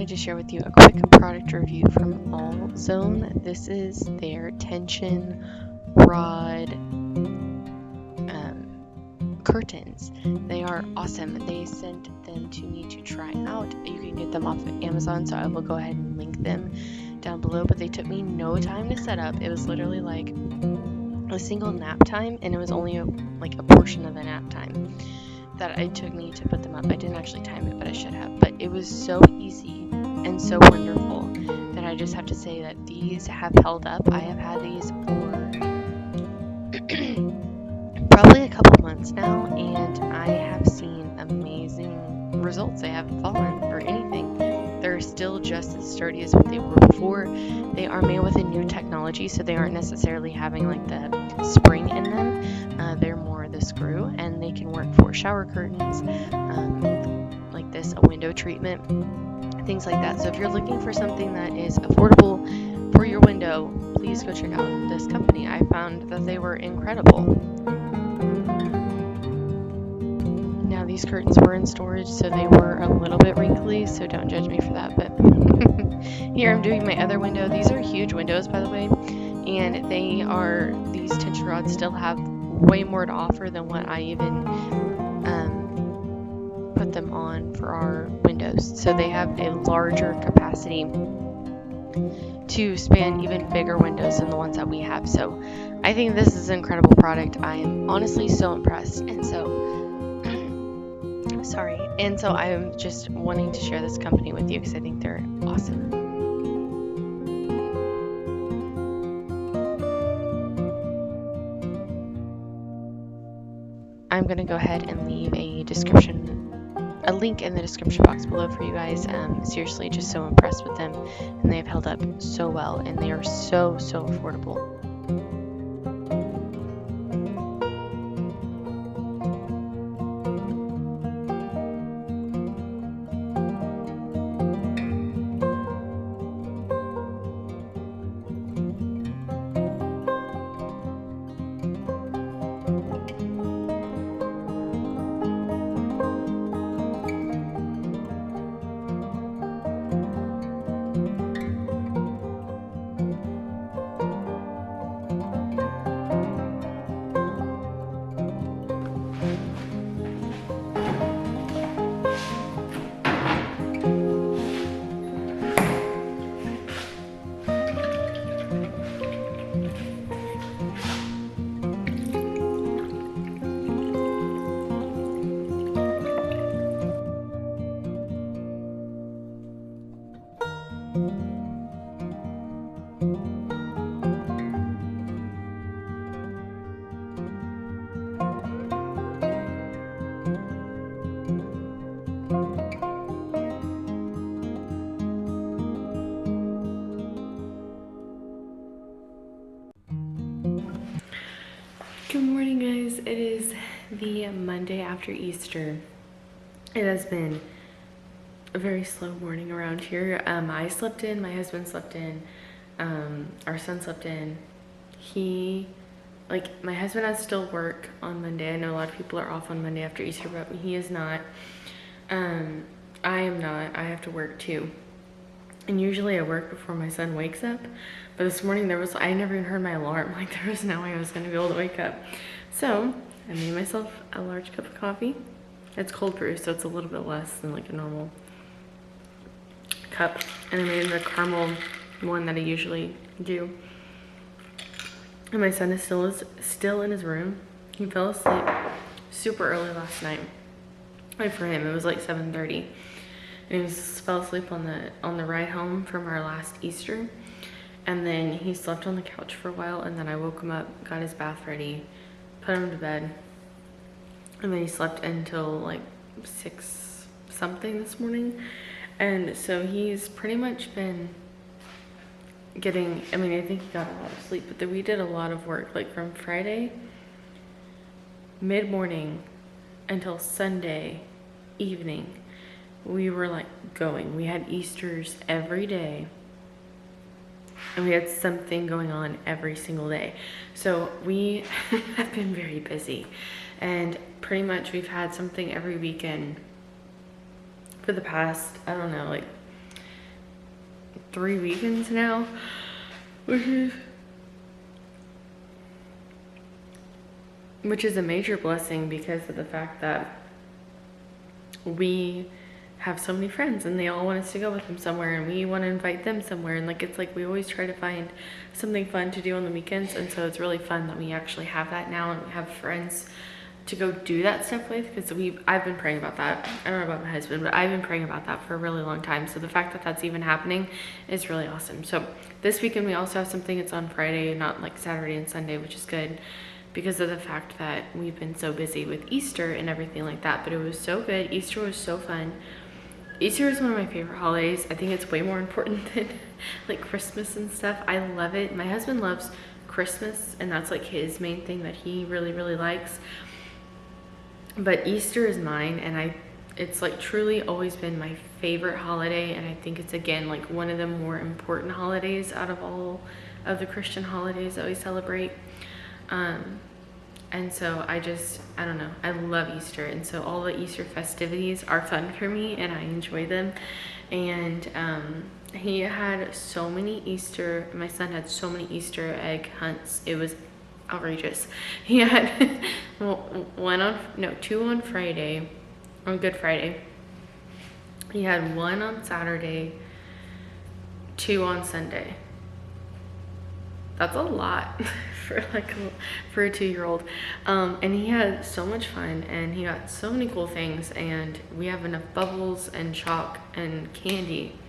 wanted to share with you a quick product review from AllZone. This is their tension rod curtains. They are awesome. They sent them to me to try out. You can get them off of Amazon, so I will go ahead and link them down below, but they took me no time to set up. It was literally like a single nap time, and it was only a portion of a nap time that it took me to put them up. I didn't actually time it, but I should have. But it was so easy and so wonderful that I just have to say that these have held up. I have had these for probably a couple months now, and I have seen amazing results. They haven't fallen or anything. They're still just as sturdy as what they were before. They are made with a new technology, so they aren't necessarily having like the spring in them. They're more the screw, and they can work for shower curtains, like this, a window treatment, things like that. So if you're looking for something that is affordable for your window, please go check out this company. I found that they were incredible. Now these curtains were in storage, so they were a little bit wrinkly, so don't judge me for that. But here I'm doing my other window. These are huge windows, by the way, and these tension rods still have way more to offer than what I even put them on for our windows. So they have a larger capacity to span even bigger windows than the ones that we have. So I think this is an incredible product. I am honestly so impressed, and so I'm just wanting to share this company with you because I think they're awesome. I'm going to go ahead and leave a link in the description box below for you guys. Seriously, just so impressed with them, and they've held up so well, and they are so affordable. Good morning, guys. It is the Monday after Easter. It has been a very slow morning around here. I slept in, my husband slept in, our son slept in. My husband has still work on Monday. I know a lot of people are off on Monday after Easter, but he is not. I am not. I have to work too. And usually I work before my son wakes up. But this morning I never even heard my alarm. Like, there was no way I was going to be able to wake up. So I made myself a large cup of coffee. It's cold brew, so it's a little bit less than like a normal cup. And I made the caramel one that I usually do. And my son is still in his room. He fell asleep super early last night. Like, for him, it was like 7:30. And he fell asleep on the ride home from our last Easter. And then he slept on the couch for a while, and then I woke him up, got his bath ready, put him to bed, and then he slept until like 6 something this morning. And so he's pretty much been getting, I think he got a lot of sleep, but we did a lot of work, like from Friday mid-morning until Sunday evening. We were like going. We had Easters every day, and we had something going on every single day. So we have been very busy, and pretty much we've had something every weekend for the past, I don't know, like 3 weekends now, which is a major blessing because of the fact that we have so many friends and they all want us to go with them somewhere, and we want to invite them somewhere, and like it's like we always try to find something fun to do on the weekends. And so it's really fun that we actually have that now, and we have friends to go do that stuff with, because I've been praying about that. I don't know about my husband, but I've been praying about that for a really long time. So the fact that that's even happening is really awesome. So this weekend we also have something. It's on Friday, not like Saturday and Sunday, which is good because of the fact that we've been so busy with Easter and everything like that. But it was so good. Easter was so fun. Easter is one of my favorite holidays. I think it's way more important than like Christmas and stuff. I love it. My husband loves Christmas, and that's like his main thing that he really, really likes. But Easter is mine, and it's like truly always been my favorite holiday. And I think it's, again, like one of the more important holidays out of all of the Christian holidays that we celebrate. And so I don't know, I love Easter. And so all the Easter festivities are fun for me, and I enjoy them. And he had so many my son had so many Easter egg hunts. It was outrageous. He had two on Friday, on Good Friday. He had one on Saturday, 2 on Sunday. That's a lot for a 2-year-old. And he had so much fun, and he got so many cool things, and we have enough bubbles and chalk and candy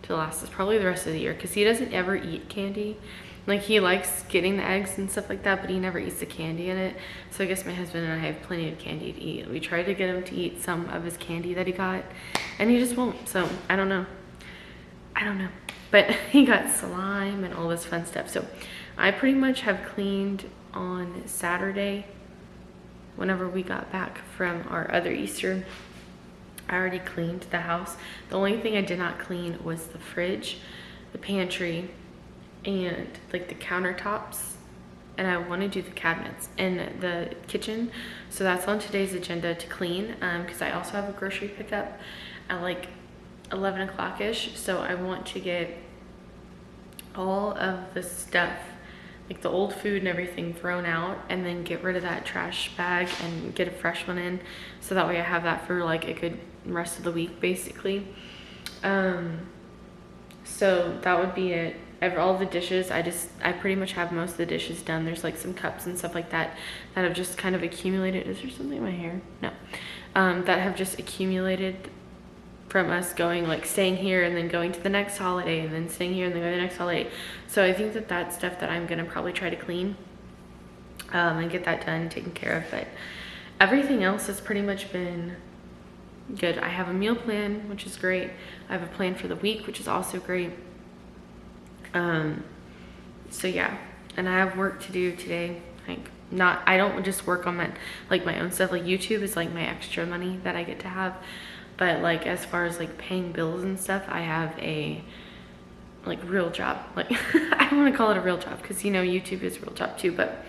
to last us probably the rest of the year, because he doesn't ever eat candy. Like, he likes getting the eggs and stuff like that, but he never eats the candy in it. So I guess my husband and I have plenty of candy to eat. We tried to get him to eat some of his candy that he got, and he just won't. So I don't know. But he got slime and all this fun stuff. So I pretty much have cleaned on Saturday whenever we got back from our other Easter. I already cleaned the house. The only thing I did not clean was the fridge, the pantry, and like the countertops. And I want to do the cabinets and the kitchen. So that's on today's agenda to clean, because I also have a grocery pickup at like 11 o'clock-ish. So I want to get all of the stuff, like the old food and everything, thrown out, and then get rid of that trash bag and get a fresh one in, so that way I have that for like a good rest of the week, basically. So that would be it. All the dishes, I pretty much have most of the dishes done. There's like some cups and stuff like that that have just kind of accumulated. Is there something in my hair? No. That have just accumulated from us staying here and then going to the next holiday, and then staying here and then going to the next holiday. So I think that that's stuff that I'm gonna probably try to clean and get that done, taken care of. But everything else has pretty much been good. I have a meal plan, which is great. I have a plan for the week, which is also great. So yeah, and I have work to do today. I don't just work on my own stuff. Like, YouTube is like my extra money that I get to have. But like, as far as like paying bills and stuff, I have a real job. Like, I don't want to call it a real job, because YouTube is a real job too, but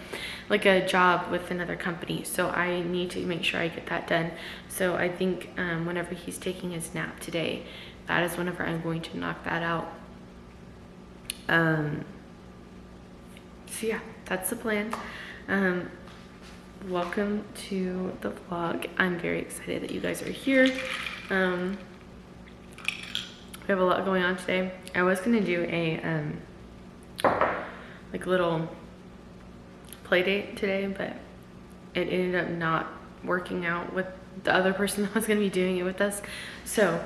like a job with another company. So I need to make sure I get that done. So I think whenever he's taking his nap today, that is whenever I'm going to knock that out. So yeah, that's the plan. Welcome to the vlog. I'm very excited that you guys are here. We have a lot going on today. I was gonna do a little play date today, but it ended up not working out with the other person that was gonna be doing it with us. So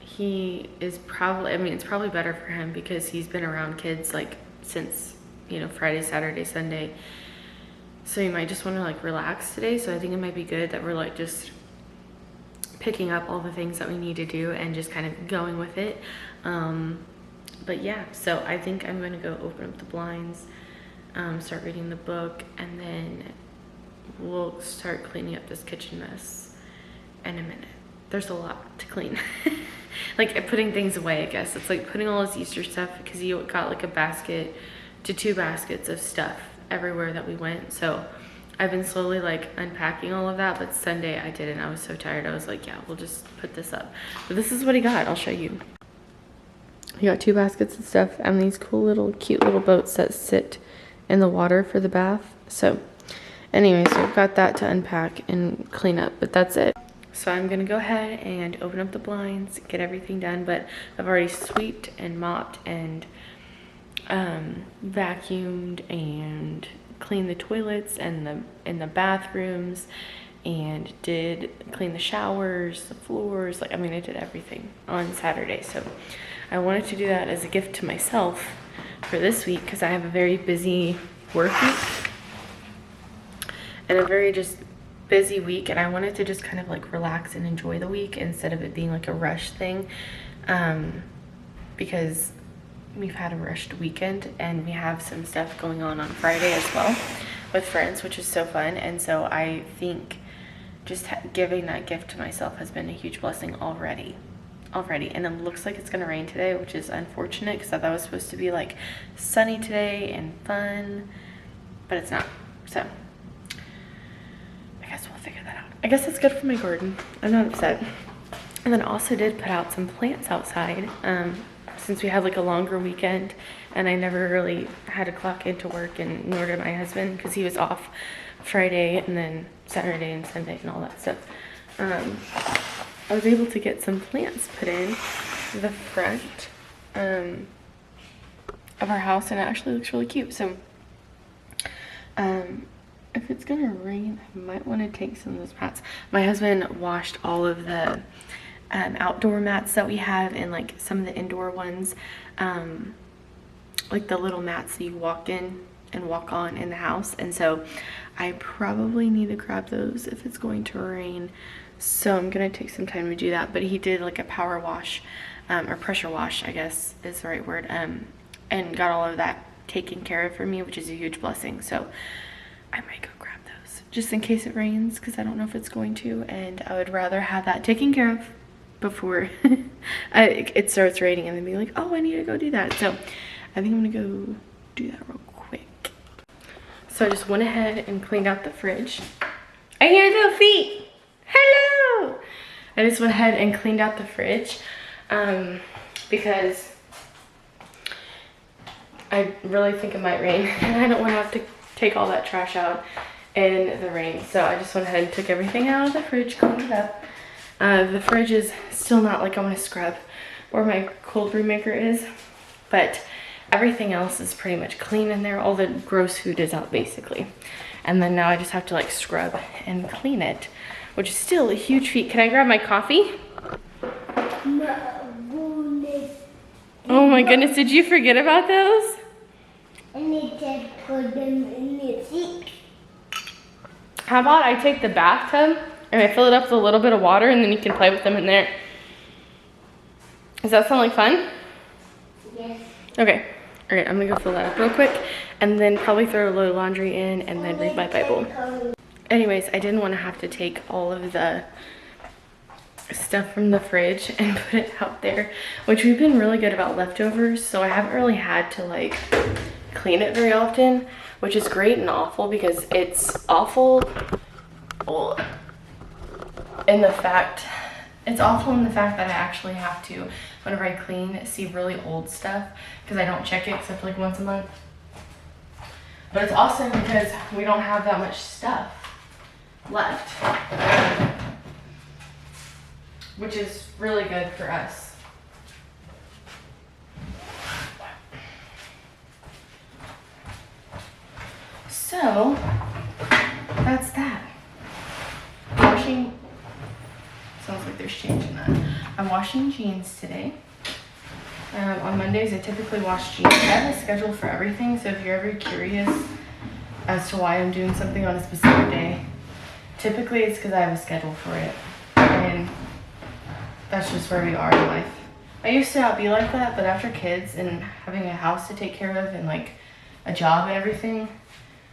he is probably, it's probably better for him, because he's been around kids since Friday, Saturday, Sunday. So he might just want to relax today. So I think it might be good that we're just picking up all the things that we need to do and just kind of going with it. But yeah, so I think I'm going to go open up the blinds, start reading the book, and then we'll start cleaning up this kitchen mess in a minute. There's a lot to clean. Putting things away, I guess. It's like putting all this Easter stuff, because he got a basket to 2 baskets of stuff everywhere that we went. So I've been slowly unpacking all of that, but Sunday I didn't. I was so tired. I was like, yeah, we'll just put this up. But this is what he got. I'll show you. We got 2 baskets of stuff and these cool little cute little boats that sit in the water for the bath. So anyways, we've got that to unpack and clean up, but that's it. So I'm gonna go ahead and open up the blinds, get everything done, but I've already swept and mopped and vacuumed and cleaned the toilets and the bathrooms, and did clean the showers, the floors. Like, I mean, I did everything on Saturday. So I wanted to do that as a gift to myself for this week, because I have a very busy work week and a very just busy week, and I wanted to just kind of like relax and enjoy the week instead of it being like a rush thing, because we've had a rushed weekend and we have some stuff going on Friday as well with friends, which is so fun. And so I think just giving that gift to myself has been a huge blessing already. And it looks like it's gonna rain today, which is unfortunate, because I thought it was supposed to be like sunny today and fun, but it's not. So I guess we'll figure that out. I guess it's good for my garden. I'm not upset. And then also did put out some plants outside, since we had like a longer weekend and I never really had to clock into work, and nor did my husband, because he was off Friday and then Saturday and Sunday and all that stuff. I was able to get some plants put in the front of our house, and it actually looks really cute. So if it's gonna rain, I might want to take some of those mats. My husband washed all of the outdoor mats that we have, and like some of the indoor ones, like the little mats that you walk in and walk on in the house. And so I probably need to grab those if it's going to rain. So I'm gonna take some time to do that. But he did like a power wash, or pressure wash, I guess is the right word, and got all of that taken care of for me, which is a huge blessing. So I might go grab those just in case it rains, because I don't know if it's going to, and I would rather have that taken care of before it starts raining and then be like, oh, I need to go do that. So I think I'm gonna go do that real quick. So I just went ahead and cleaned out the fridge. I hear little feet. Hello. I just went ahead and cleaned out the fridge because I really think it might rain and I don't want to have to take all that trash out in the rain. So I just went ahead and took everything out of the fridge, cleaned it up. The fridge is still not like I want to scrub where my cold brew maker is, but everything else is pretty much clean in there. All the gross food is out basically. And then now I just have to like scrub and clean it, which is still a huge feat. Can I grab my coffee? Oh my goodness, did you forget about those? I need to put them in the sink. How about I take the bathtub and I fill it up with a little bit of water, and then you can play with them in there. Does that sound like fun? Yes. Okay. All right, I'm gonna go fill that up real quick and then probably throw a load of laundry in and then read my Bible. Anyways, I didn't want to have to take all of the stuff from the fridge and put it out there, which we've been really good about leftovers, so I haven't really had to like clean it very often, which is great and awful, because it's awful in the fact that I actually have to, whenever I clean, see really old stuff, because I don't check it except like once a month. But it's awesome because we don't have that much stuff left, which is really good for us. So that's that. Washing, sounds like there's change in that. I'm washing jeans today. On Mondays I typically wash jeans. I have a schedule for everything, so if you're ever curious as to why I'm doing something on a specific day, typically it's because I have a schedule for it, and that's just where we are in life. I used to not be like that, but after kids and having a house to take care of and like a job and everything,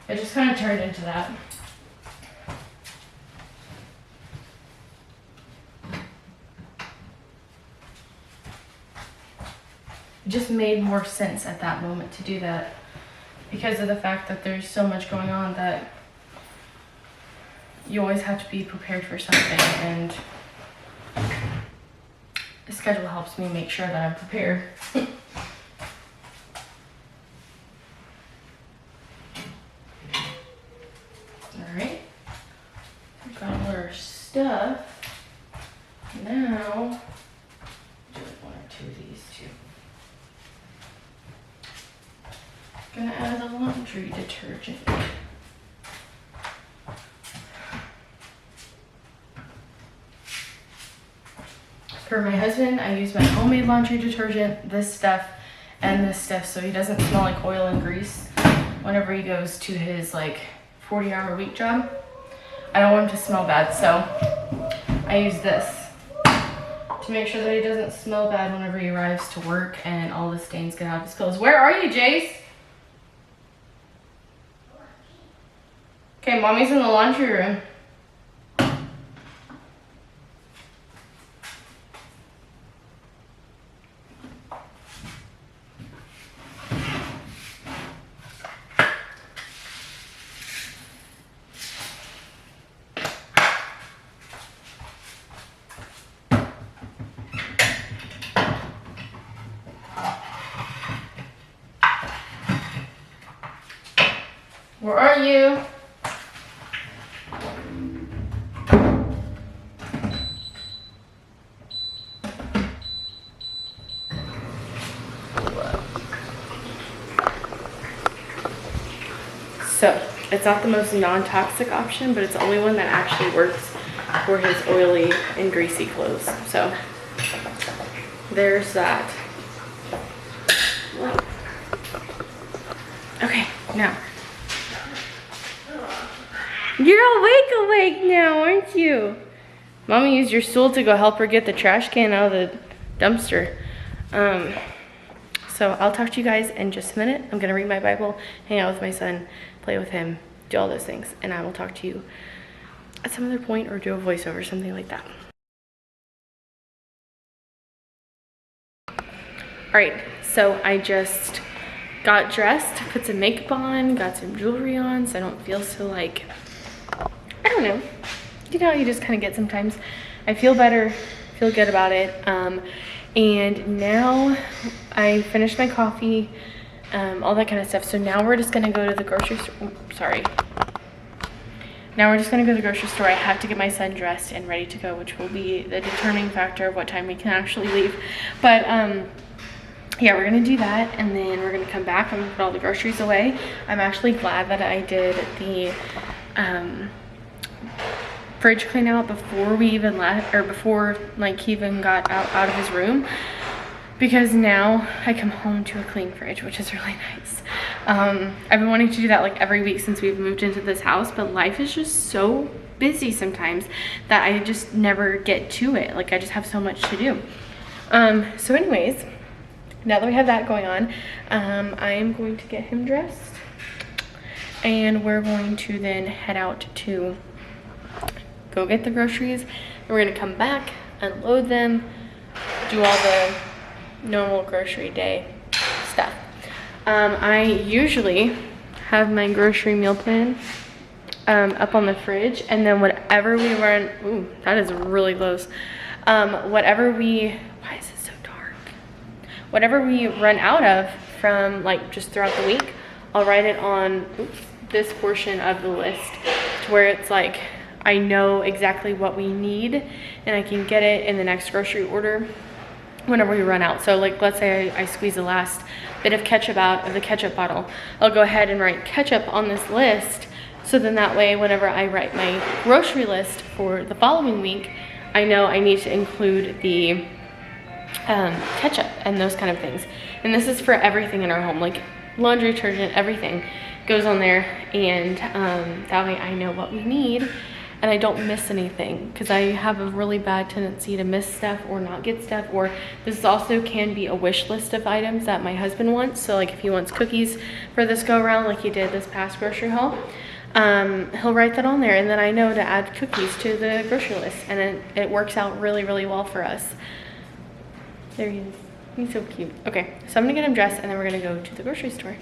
it just kind of turned into that. It just made more sense at that moment to do that, because of the fact that there's so much going on that you always have to be prepared for something, and it's schedule helps me make sure that I'm prepared. Alright, we've got all our stuff. Now, do one or two of these too. Gonna add the laundry detergent. For my husband, I use my homemade laundry detergent, this stuff, and this stuff, so he doesn't smell like oil and grease whenever he goes to his like 40-hour-a-week job. I don't want him to smell bad, so I use this to make sure that he doesn't smell bad whenever he arrives to work and all the stains get out of his clothes. Where are you, Jace? Okay, mommy's in the laundry room. Where are you? So, it's not the most non-toxic option, but it's the only one that actually works for his oily and greasy clothes. So, there's that. Okay, now. You're awake now, aren't you? Mommy used your stool to go help her get the trash can out of the dumpster. So I'll talk to you guys in just a minute. I'm gonna read my Bible, hang out with my son, play with him, do all those things, and I will talk to you at some other point or do a voiceover, something like that. All right, so I just got dressed, put some makeup on, got some jewelry on, so I don't feel so like, I don't know. You know how you just kind of get sometimes. I feel better, feel good about it. And now I finished my coffee, all that kind of stuff. So now we're just gonna go to the grocery store. Now we're just gonna go to the grocery store. I have to get my son dressed and ready to go, which will be the determining factor of what time we can actually leave. But yeah, we're gonna do that, and then we're gonna come back. I'm gonna put all the groceries away. I'm actually glad that I did the fridge clean out before we even left, or before like he even got out of his room, because now I come home to a clean fridge, which is really nice. I've been wanting to do that like every week since we've moved into this house, but life is just so busy sometimes that I just never get to it. Like I just have so much to do. So anyways, now that we have that going on, I am going to get him dressed, and we're going to then head out to go get the groceries. And we're gonna come back, unload them, do all the normal grocery day stuff. I usually have my grocery meal plan up on the fridge, and then whatever we run, ooh, that is really close. Whatever we, why is it so dark? Whatever we run out of from like just throughout the week, I'll write it on this portion of the list to where it's like, I know exactly what we need and I can get it in the next grocery order whenever we run out. So like, let's say I squeeze the last bit of ketchup out of the ketchup bottle. I'll go ahead and write ketchup on this list. So then that way, whenever I write my grocery list for the following week, I know I need to include the ketchup and those kind of things. And this is for everything in our home, like laundry detergent, everything goes on there. And that way I know what we need and I don't miss anything, because I have a really bad tendency to miss stuff or not get stuff. Or this also can be a wish list of items that my husband wants. So like if he wants cookies for this go around, like he did this past grocery haul, he'll write that on there, and then I know to add cookies to the grocery list, and it works out really, really well for us. There he is. He's so cute. Okay, so I'm gonna get him dressed, and then we're gonna go to the grocery store.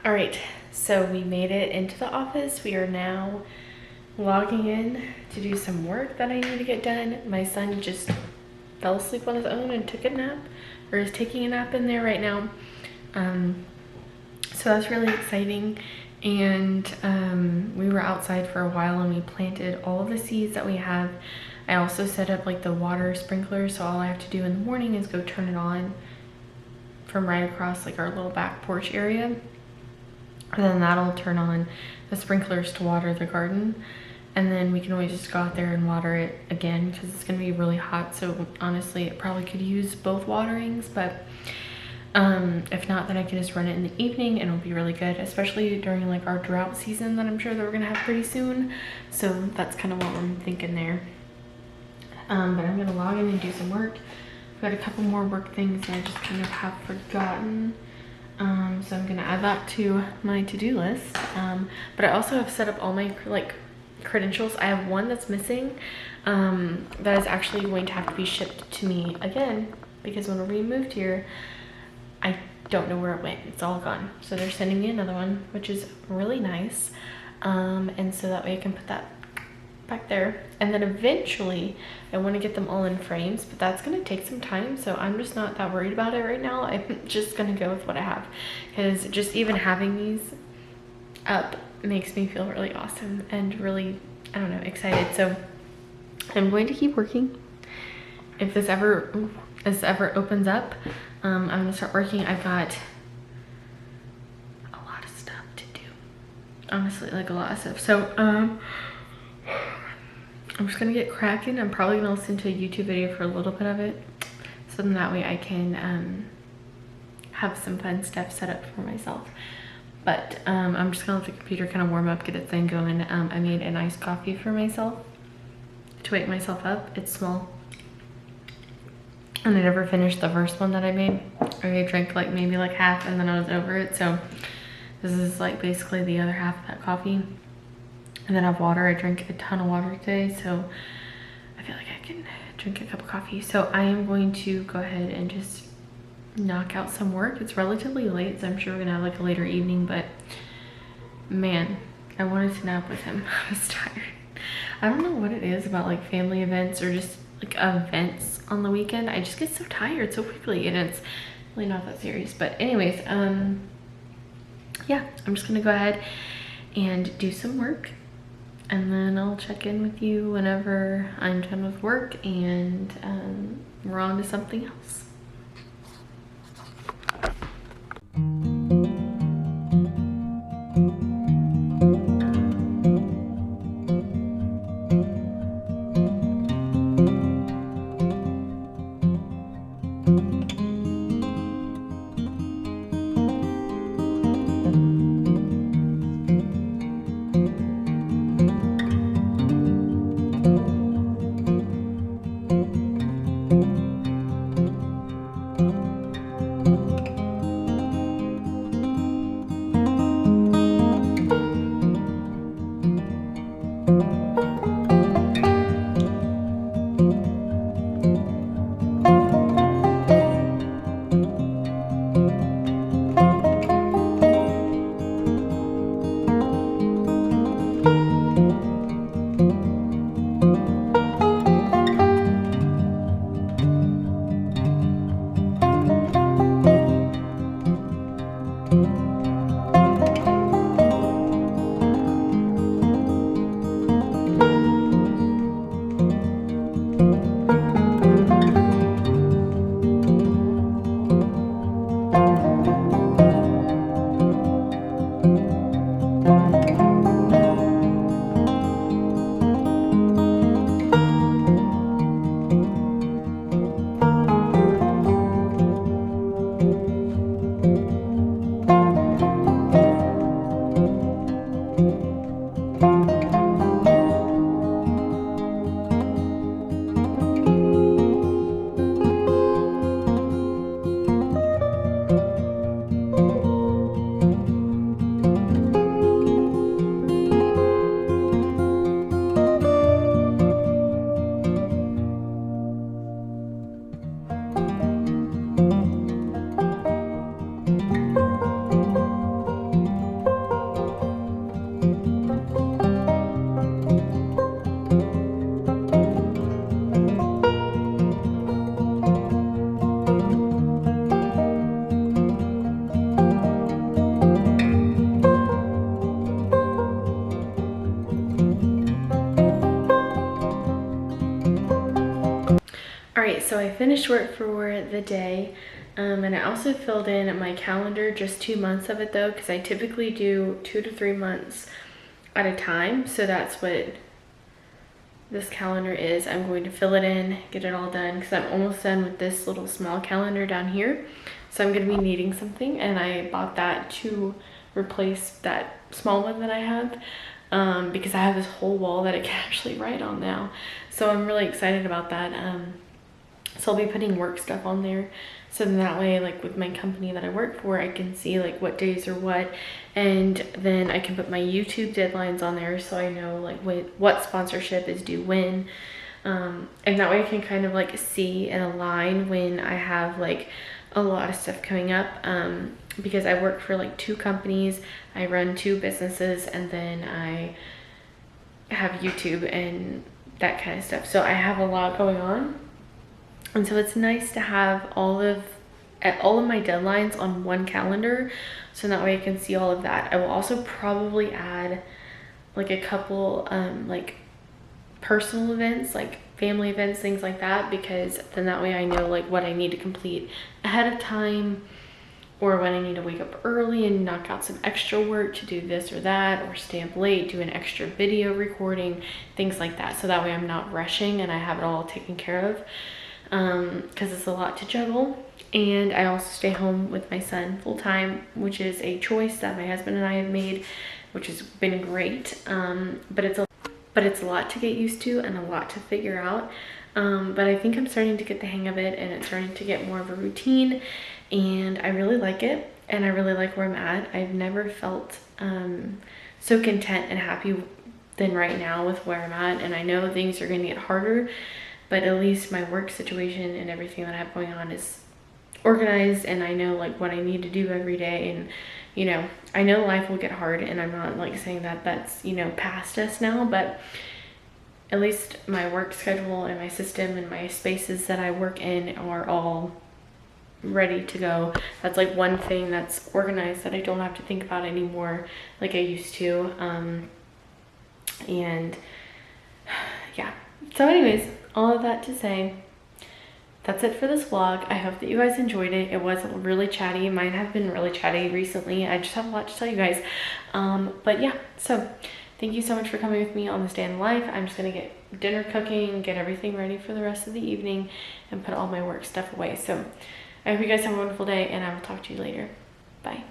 All right, so we made it into the office. We are now logging in to do some work that I need to get done. My son just fell asleep on his own and took a nap, or is taking a nap in there right now. So that's really exciting. And we were outside for a while and we planted all of the seeds that we have. I also set up like the water sprinkler, so all I have to do in the morning is go turn it on from right across like our little back porch area, and then that'll turn on the sprinklers to water the garden. And then we can always just go out there and water it again because it's going to be really hot. So honestly, it probably could use both waterings, but if not, then I can just run it in the evening and it'll be really good, especially during like our drought season that I'm sure that we're gonna have pretty soon. So that's kind of what I'm thinking there. But I'm gonna log in and do some work. I've got a couple more work things that I just kind of have forgotten. So I'm gonna add that to my to-do list. But I also have set up all my like credentials. I have one that's missing that is actually going to have to be shipped to me again, because when we moved here, I don't know where it went. It's all gone. So they're sending me another one, which is really nice. And so that way I can put that back there. And then eventually I want to get them all in frames, but that's going to take some time. So I'm just not that worried about it right now. I'm just going to go with what I have, because just even having these up makes me feel really awesome and really, I don't know, excited. So I'm going to keep working. If this ever opens up, I'm gonna start working. I've got a lot of stuff to do, honestly, like a lot of stuff. So I'm just gonna get cracking. I'm probably gonna listen to a YouTube video for a little bit of it, so then that way I can have some fun stuff set up for myself. But I'm just gonna let the computer kind of warm up, get its thing going. I made an iced coffee for myself to wake myself up. It's small. And I never finished the first one that I made. I drank like maybe like half and then I was over it. So this is like basically the other half of that coffee. And then I have water. I drank a ton of water today, so I feel like I can drink a cup of coffee. So I am going to go ahead and just knock out some work. It's relatively late, so I'm sure we're gonna have like a later evening, but man, I wanted to nap with him. I was tired. I don't know what it is about like family events or just like events on the weekend. I just get so tired so quickly, and it's really not that serious. But anyways, yeah, I'm just gonna go ahead and do some work, and then I'll check in with you whenever I'm done with work and we're on to something else. so I finished work for the day, and I also filled in my calendar, just 2 months of it though, because I typically do 2 to 3 months at a time. So that's what this calendar is. I'm going to fill it in, get it all done, because I'm almost done with this little small calendar down here. So I'm going to be needing something, and I bought that to replace that small one that I have, because I have this whole wall that I can actually write on now. So I'm really excited about that. So I'll be putting work stuff on there, so then that way, like with my company that I work for, I can see like what days are what, and then I can put my YouTube deadlines on there, so I know like what sponsorship is due when, and that way I can kind of like see and align when I have like a lot of stuff coming up, because I work for like 2 companies, I run 2 businesses, and then I have YouTube and that kind of stuff. So I have a lot going on, and so it's nice to have all of my deadlines on one calendar, so that way I can see all of that. I will also probably add like a couple like personal events, like family events, things like that, because then that way I know like what I need to complete ahead of time, or when I need to wake up early and knock out some extra work to do this or that, or stay up late, do an extra video recording, things like that. So that way I'm not rushing and I have it all taken care of, because it's a lot to juggle. And I also stay home with my son full time, which is a choice that my husband and I have made, which has been great. But it's a lot to get used to and a lot to figure out. But I think I'm starting to get the hang of it, and it's starting to get more of a routine, and I really like it, and I really like where I'm at. I've never felt so content and happy than right now with where I'm at, and I know things are going to get harder, but at least my work situation and everything that I have going on is organized, and I know like what I need to do every day. And you know, I know life will get hard, and I'm not like saying that that's, you know, past us now, but at least my work schedule and my system and my spaces that I work in are all ready to go. That's like one thing that's organized that I don't have to think about anymore like I used to. And yeah, so anyways, all of that to say, that's it for this vlog. I hope that you guys enjoyed it. It was really chatty. Mine have been really chatty recently. I just have a lot to tell you guys. But yeah, so thank you so much for coming with me on this day in life. I'm just gonna get dinner cooking, get everything ready for the rest of the evening, and put all my work stuff away. So I hope you guys have a wonderful day, and I will talk to you later. Bye.